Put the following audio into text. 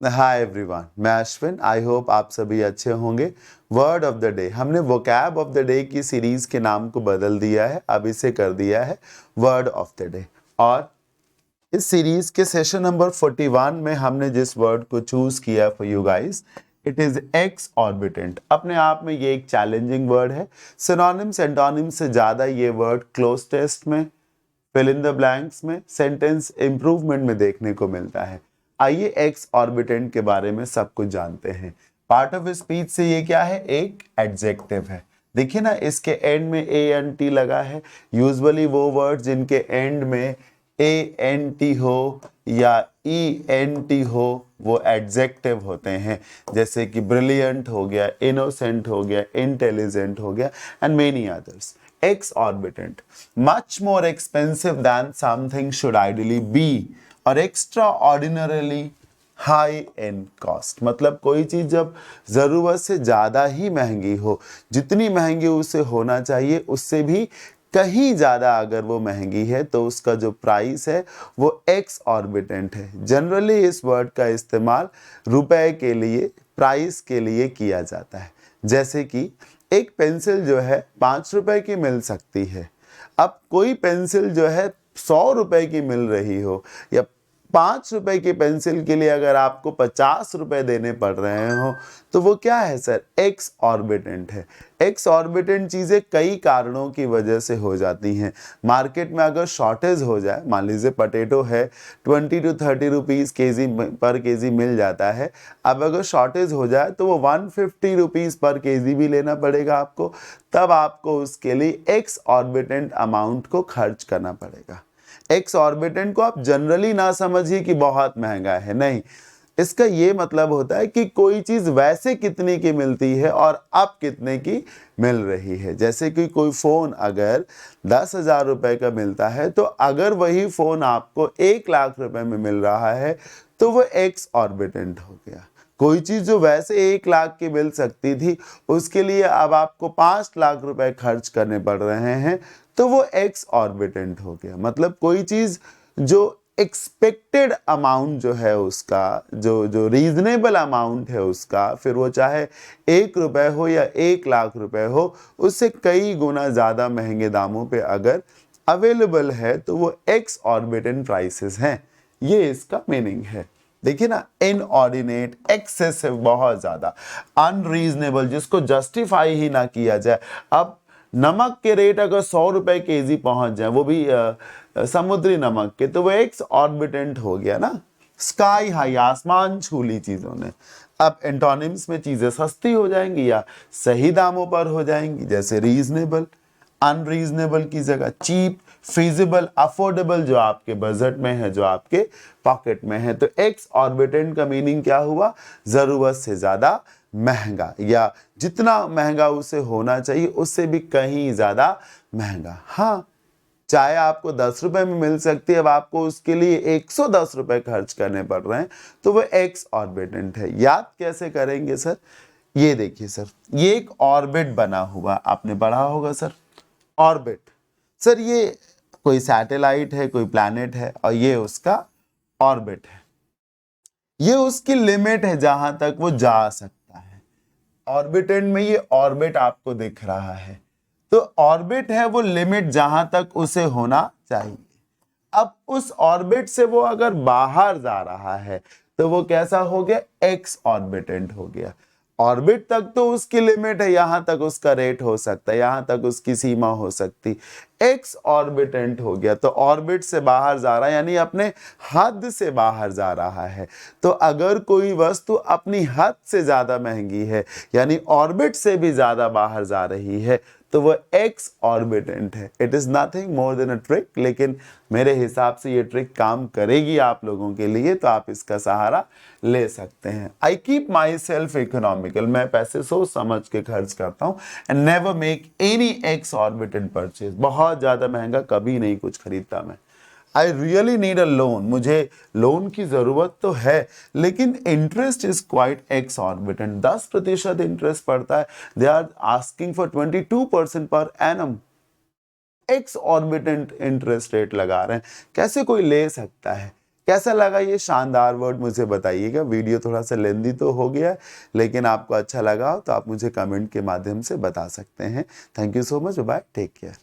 Hi everyone, मैं Ashwin. I hope आप सभी अच्छे होंगे। वर्ड ऑफ द डे, हमने वोकैब ऑफ द डे की सीरीज के नाम को बदल दिया है, अब इसे कर दिया है वर्ड ऑफ द डे। और इस सीरीज के सेशन नंबर 41 में हमने जिस वर्ड को चूज किया for you guys, it is exorbitant. अपने आप में ये एक चैलेंजिंग वर्ड है। सिनोनिम्स एंटोनिम्स से ज्यादा ये वर्ड क्लोज टेस्ट में, फिल इन द ब्लैंक्स में, सेंटेंस इंप्रूवमेंट में देखने को मिलता है। आइए एक्स ऑर्बिटेंट के बारे में सब कुछ जानते हैं। पार्ट ऑफ स्पीच से ये क्या है? एक एडजेक्टिव है। देखिए ना, इसके एंड में ए एन टी लगा है। यूजुअली वो वर्ड जिनके एंड में ए एन टी हो या ई एन टी हो वो एडजेक्टिव होते हैं। जैसे कि ब्रिलियंट हो गया, इनोसेंट हो गया, इंटेलिजेंट हो गया and many others. Exorbitant, much more expensive than something should ideally be, और extraordinarily high in cost। मतलब कोई चीज जब जरूरत से ज्यादा ही महंगी हो, जितनी महंगी उसे होना चाहिए उससे भी कहीं ज्यादा अगर वो महंगी है तो उसका जो प्राइस है वो एक्स ऑर्बिटेंट है। जनरली इस वर्ड का इस्तेमाल रुपए के लिए, प्राइस के लिए किया जाता है। जैसे कि एक पेंसिल जो है 5 रुपए की मिल सकती है। अब कोई पेंसिल जो है 100 रुपए की मिल रही हो, या 5 रुपए की पेंसिल के लिए अगर आपको 50 रुपए देने पड़ रहे हो, तो वो क्या है सर? एक्स ऑर्बिटेंट है। एक्स ऑर्बिटेंट चीजें कई कारणों की वजह से हो जाती हैं। मार्केट में अगर शॉर्टेज हो जाए, मान लीजिए पटेटो है 20 to 30 रुपीज केजी पर केजी मिल जाता है। अब अगर शॉर्टेज हो जाए तो वो 150 रुपीज पर केजी भी लेना पड़ेगा आपको। तब आपको उसके लिए एक्स ऑर्बिटेंट अमाउंट को खर्च करना पड़ेगा। एक्स ऑर्बिटेंट को आप जनरली ना समझिए कि बहुत महंगा है, नहीं। इसका ये मतलब होता है कि कोई चीज वैसे कितने की मिलती है और अब कितने की मिल रही है। जैसे कि कोई फोन अगर 10,000 रुपए का मिलता है, तो अगर वही फोन आपको 1 लाख रुपए में मिल रहा है तो वो एक्स ऑर्बिटेंट हो गया। कोई चीज जो वैसे 1 लाख की मिल सकती थी, उसके लिए अब आपको 5 लाख रुपए खर्च करने पड़ रहे हैं, तो वो एक्स ऑर्बिटेंट हो गया। मतलब कोई चीज जो एक्सपेक्टेड अमाउंट जो है उसका, जो जो रीजनेबल अमाउंट है उसका, फिर वो चाहे 1 रुपए हो या 1 लाख रुपए हो, उससे कई गुना ज्यादा महंगे दामों पे अगर अवेलेबल है तो वो एक्स ऑर्बिटेंट प्राइसेस हैं। ये इसका मीनिंग है। देखिए ना, इनऑर्डिनेट, एक्सेसिव, बहुत ज्यादा, अनरीजनेबल, जिसको जस्टिफाई ही ना किया जाए। अब नमक के रेट अगर 100 रुपए केजी पहुंच जाए, वो भी समुद्री नमक के, तो वो एक्स ऑर्बिटेंट हो गया ना। स्काई हाई, आसमान छू ली चीजों ने। अब एंटोनिम्स में चीजें सस्ती हो जाएंगी या सही दामों पर हो जाएंगी। जैसे रीजनेबल, अनरीजनेबल की जगह चीप, फिजिबल, अफोर्डेबल, जो आपके बजट में है, जो आपके पॉकेट में है। तो एक्स ऑर्बिटेंट का मीनिंग क्या हुआ? जरूरत से ज्यादा महंगा, या जितना महंगा उसे होना चाहिए उससे भी कहीं ज्यादा महंगा। हाँ, चाहे आपको 10 रुपए में मिल सकती है, अब आपको उसके लिए 110 रुपए खर्च करने पड़ रहे हैं, तो वो एक्स ऑर्बिटेंट है। याद कैसे करेंगे सर? ये देखिए सर, ये एक ऑर्बिट बना हुआ, आपने पढ़ा होगा सर, ऑर्बिट। सर ये कोई सैटेलाइट है, कोई प्लैनेट है, और ये उसका ऑर्बिट है। ये उसकी लिमिट है जहां तक वो जा सकता है। ऑर्बिटेंट में ये ऑर्बिट आपको दिख रहा है, तो ऑर्बिट है वो लिमिट जहां तक उसे होना चाहिए। अब उस ऑर्बिट से वो अगर बाहर जा रहा है तो वो कैसा हो गया? एक्स ऑर्बिटेंट हो गया। ऑर्बिट तक तो उसकी लिमिट है, यहां तक उसका रेट हो सकता है, यहां तक उसकी सीमा हो सकती। एक्स ऑर्बिटेंट हो गया तो ऑर्बिट से बाहर जा रहा है, यानी अपने हद से बाहर जा रहा है। तो अगर कोई वस्तु अपनी हद से ज्यादा महंगी है, यानी ऑर्बिट से भी ज्यादा बाहर जा रही है, तो वो एक्स ऑर्बिटेंट है। It is nothing more than a trick, लेकिन मेरे हिसाब से ये ट्रिक काम करेगी आप लोगों के लिए, तो आप इसका सहारा ले सकते हैं। I keep myself economical, मैं पैसे सोच समझ के खर्च करता हूँ। And never make any exorbitant purchase, बहुत ज्यादा महंगा कभी नहीं कुछ खरीदता मैं। I really need a loan, मुझे लोन की जरूरत तो है, लेकिन interest is quite exorbitant. 10% interest पड़ता है। They are asking for 22% per annum. Exorbitant interest rate लगा रहे हैं। कैसे कोई ले सकता है? कैसा लगा ये शानदार वर्ड मुझे बताइएगा। वीडियो थोड़ा सा लेंदी तो हो गया है, लेकिन आपको अच्छा लगा हो तो आप मुझे कमेंट के माध्यम से बता सकते हैं। Thank you so much, bye, take care.